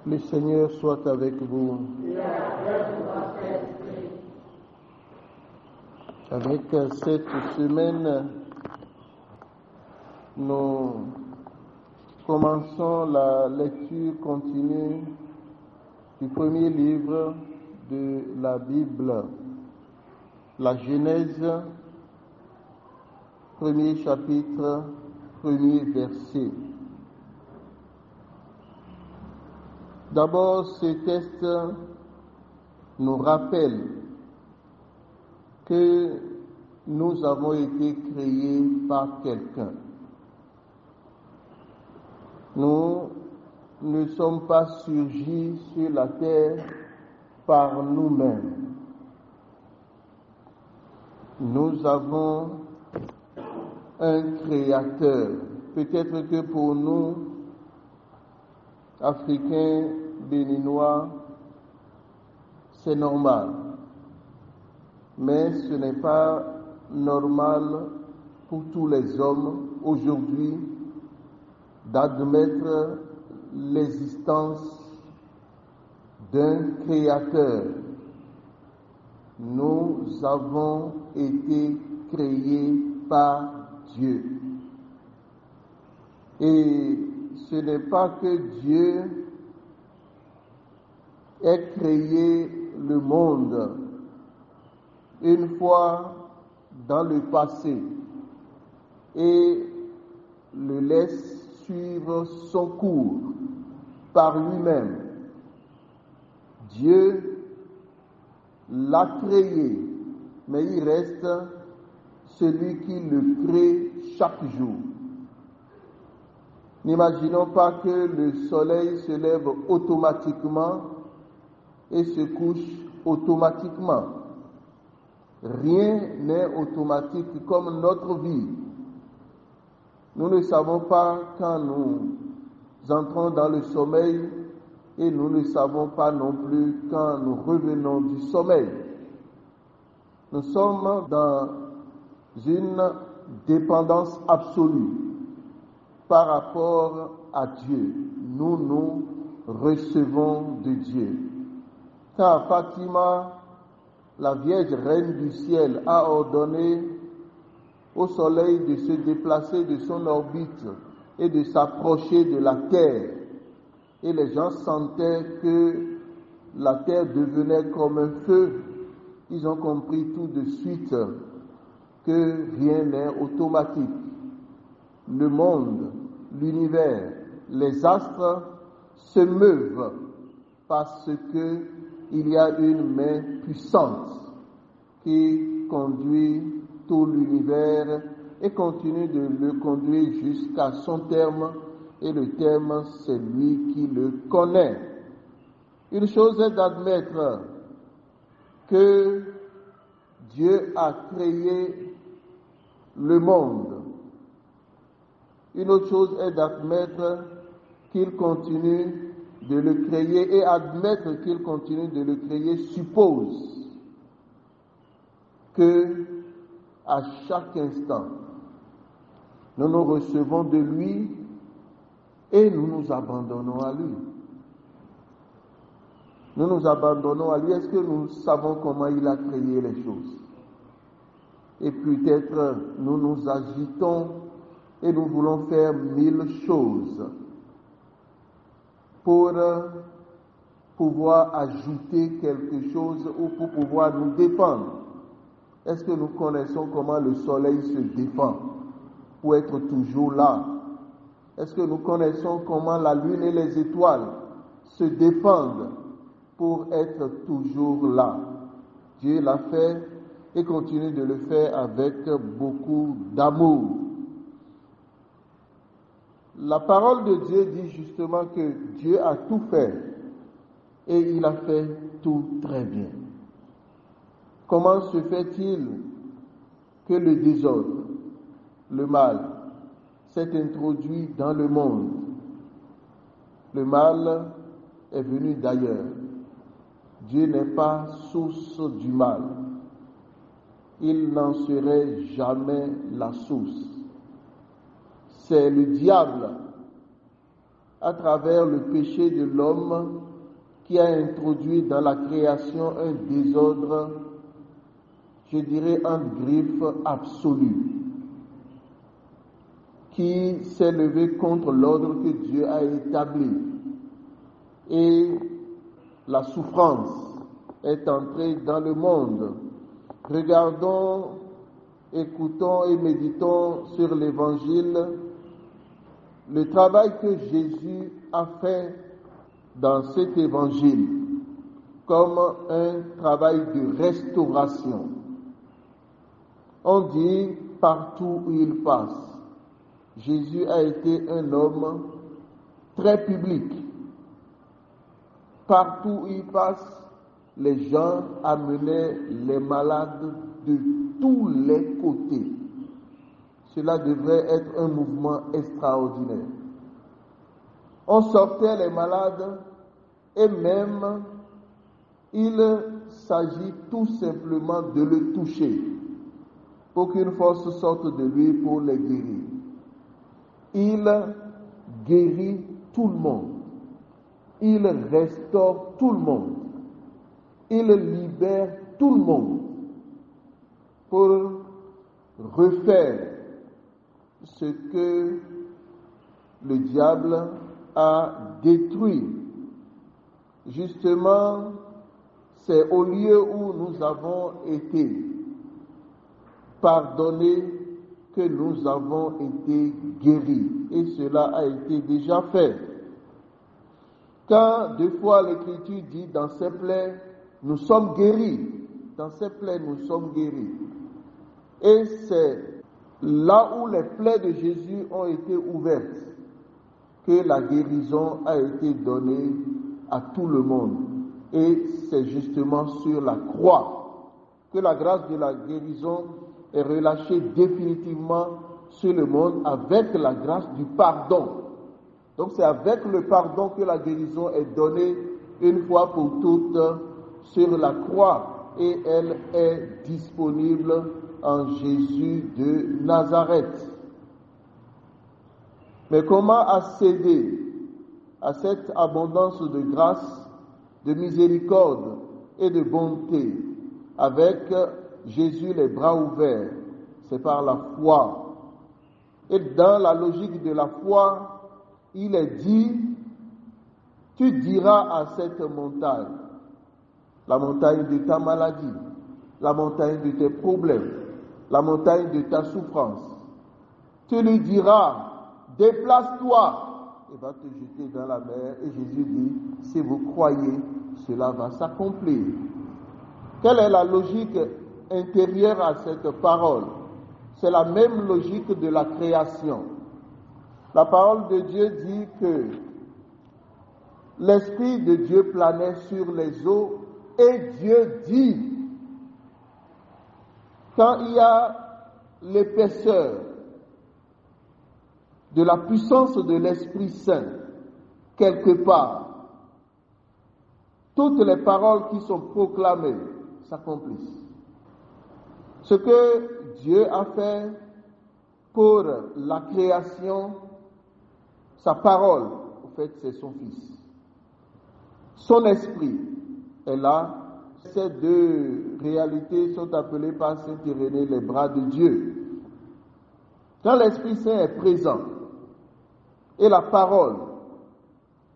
Le Seigneur soit avec vous. Avec cette semaine, nous commençons la lecture continue du premier livre de la Bible, la Genèse, premier chapitre, premier verset. D'abord, ce texte nous rappelle que nous avons été créés par quelqu'un. Nous ne sommes pas surgis sur la terre par nous-mêmes. Nous avons un créateur. Peut-être que pour nous, Africains, Béninois, c'est normal. Mais ce n'est pas normal pour tous les hommes aujourd'hui d'admettre l'existence d'un créateur. Nous avons été créés par Dieu. Et ce n'est pas que Dieu ait créé le monde une fois dans le passé et le laisse suivre son cours par lui-même. Dieu l'a créé, mais il reste celui qui le crée chaque jour. N'imaginons pas que le soleil se lève automatiquement et se couche automatiquement. Rien n'est automatique comme notre vie. Nous ne savons pas quand nous entrons dans le sommeil et nous ne savons pas non plus quand nous revenons du sommeil. Nous sommes dans une dépendance absolue par rapport à Dieu. Nous recevons de Dieu. Quand Fatima, la Vierge Reine du Ciel, a ordonné au Soleil de se déplacer de son orbite et de s'approcher de la Terre, et les gens sentaient que la Terre devenait comme un feu, ils ont compris tout de suite que rien n'est automatique. Le monde, l'univers, les astres se meuvent parce que il y a une main puissante qui conduit tout l'univers et continue de le conduire jusqu'à son terme, et le terme, c'est lui qui le connaît. Une chose est d'admettre que Dieu a créé le monde. Une autre chose est d'admettre qu'il continue de le créer, et admettre qu'il continue de le créer suppose que à chaque instant, nous nous recevons de lui et nous nous abandonnons à lui. Nous nous abandonnons à lui. Est-ce que nous savons comment il a créé les choses? Et peut-être nous nous agitons et nous voulons faire 1000 choses pour pouvoir ajouter quelque chose ou pour pouvoir nous défendre. Est-ce que nous connaissons comment le soleil se défend pour être toujours là? Est-ce que nous connaissons comment la lune et les étoiles se défendent pour être toujours là? Dieu l'a fait et continue de le faire avec beaucoup d'amour. La parole de Dieu dit justement que Dieu a tout fait et il a fait tout très bien. Comment se fait-il que le désordre, le mal, s'est introduit dans le monde? Le mal est venu d'ailleurs. Dieu n'est pas source du mal. Il n'en serait jamais la source. C'est le diable à travers le péché de l'homme qui a introduit dans la création un désordre, je dirais un griffe absolu, qui s'est levé contre l'ordre que Dieu a établi. Et la souffrance est entrée dans le monde. Regardons, écoutons et méditons sur l'Évangile, le travail que Jésus a fait dans cet Évangile comme un travail de restauration. On dit partout où il passe, Jésus a été un homme très public. Partout où il passe, les gens amenaient les malades de tous les côtés. Cela devrait être un mouvement extraordinaire. On sortait les malades et même il s'agit tout simplement de le toucher pour qu'une force sorte de lui pour les guérir. Il guérit tout le monde. Il restaure tout le monde. Il libère tout le monde pour refaire ce que le diable a détruit. Justement, c'est au lieu où nous avons été pardonnés que nous avons été guéris. Et cela a été déjà fait. Quand deux fois l'Écriture dit dans ses plaies, nous sommes guéris. Dans ses plaies, nous sommes guéris. Et c'est là où les plaies de Jésus ont été ouvertes que la guérison a été donnée à tout le monde. Et c'est justement sur la croix que la grâce de la guérison est relâchée définitivement sur le monde avec la grâce du pardon. Donc c'est avec le pardon que la guérison est donnée une fois pour toutes sur la croix et elle est disponible en Jésus de Nazareth. Mais comment accéder à cette abondance de grâce, de miséricorde et de bonté avec Jésus les bras ouverts? C'est par la foi. Et dans la logique de la foi, il est dit, tu diras à cette montagne, la montagne de ta maladie, la montagne de tes problèmes, la montagne de ta souffrance, tu lui diras, déplace-toi, et va te jeter dans la mer. Et Jésus dit, si vous croyez, cela va s'accomplir. Quelle est la logique intérieure à cette parole? C'est la même logique de la création. La parole de Dieu dit que l'Esprit de Dieu planait sur les eaux et Dieu dit, quand il y a l'épaisseur de la puissance de l'Esprit Saint quelque part, toutes les paroles qui sont proclamées s'accomplissent. Ce que Dieu a fait pour la création, sa parole, en fait, c'est son Fils. Son esprit est là. Ces deux réalités sont appelées par saint Irénée les bras de Dieu. Quand l'Esprit Saint est présent et la parole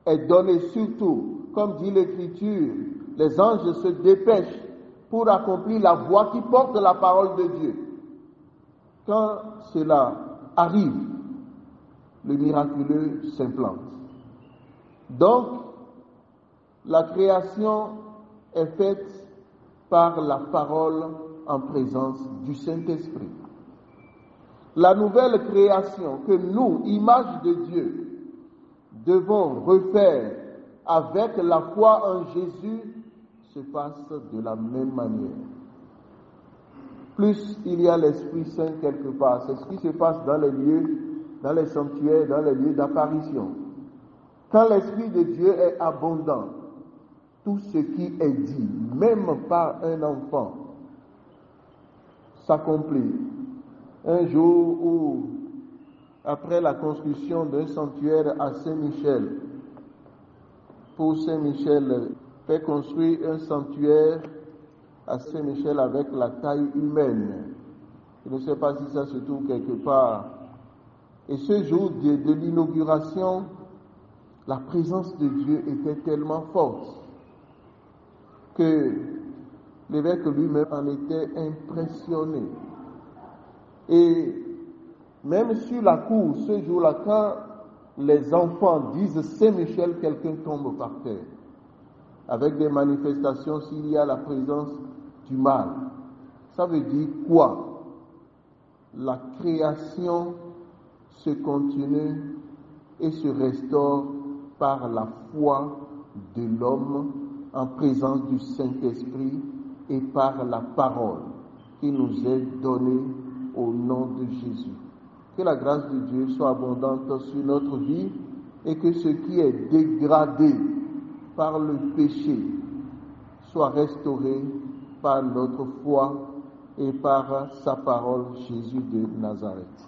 est donnée surtout, comme dit l'Écriture, les anges se dépêchent pour accomplir la voix qui porte la parole de Dieu. Quand cela arrive, le miraculeux s'implante. Donc, la création est faite par la parole en présence du Saint-Esprit. La nouvelle création que nous, image de Dieu, devons refaire avec la foi en Jésus se passe de la même manière. Plus il y a l'Esprit Saint quelque part, c'est ce qui se passe dans les lieux, dans les sanctuaires, dans les lieux d'apparition. Quand l'Esprit de Dieu est abondant, tout ce qui est dit, même par un enfant, s'accomplit. Un jour où après la construction d'un sanctuaire à Saint-Michel. Pour Saint-Michel, fait construire un sanctuaire à Saint-Michel avec la taille humaine. Je ne sais pas si ça se trouve quelque part. Et ce jour de l'inauguration, la présence de Dieu était tellement forte que l'évêque lui-même en était impressionné. Et même sur la cour, ce jour-là, quand les enfants disent Saint-Michel, quelqu'un tombe par terre, avec des manifestations s'il y a la présence du mal. Ça veut dire quoi? La création se continue et se restaure par la foi de l'homme en présence du Saint-Esprit et par la parole qui nous est donnée au nom de Jésus. Que la grâce de Dieu soit abondante sur notre vie et que ce qui est dégradé par le péché soit restauré par notre foi et par sa parole, Jésus de Nazareth.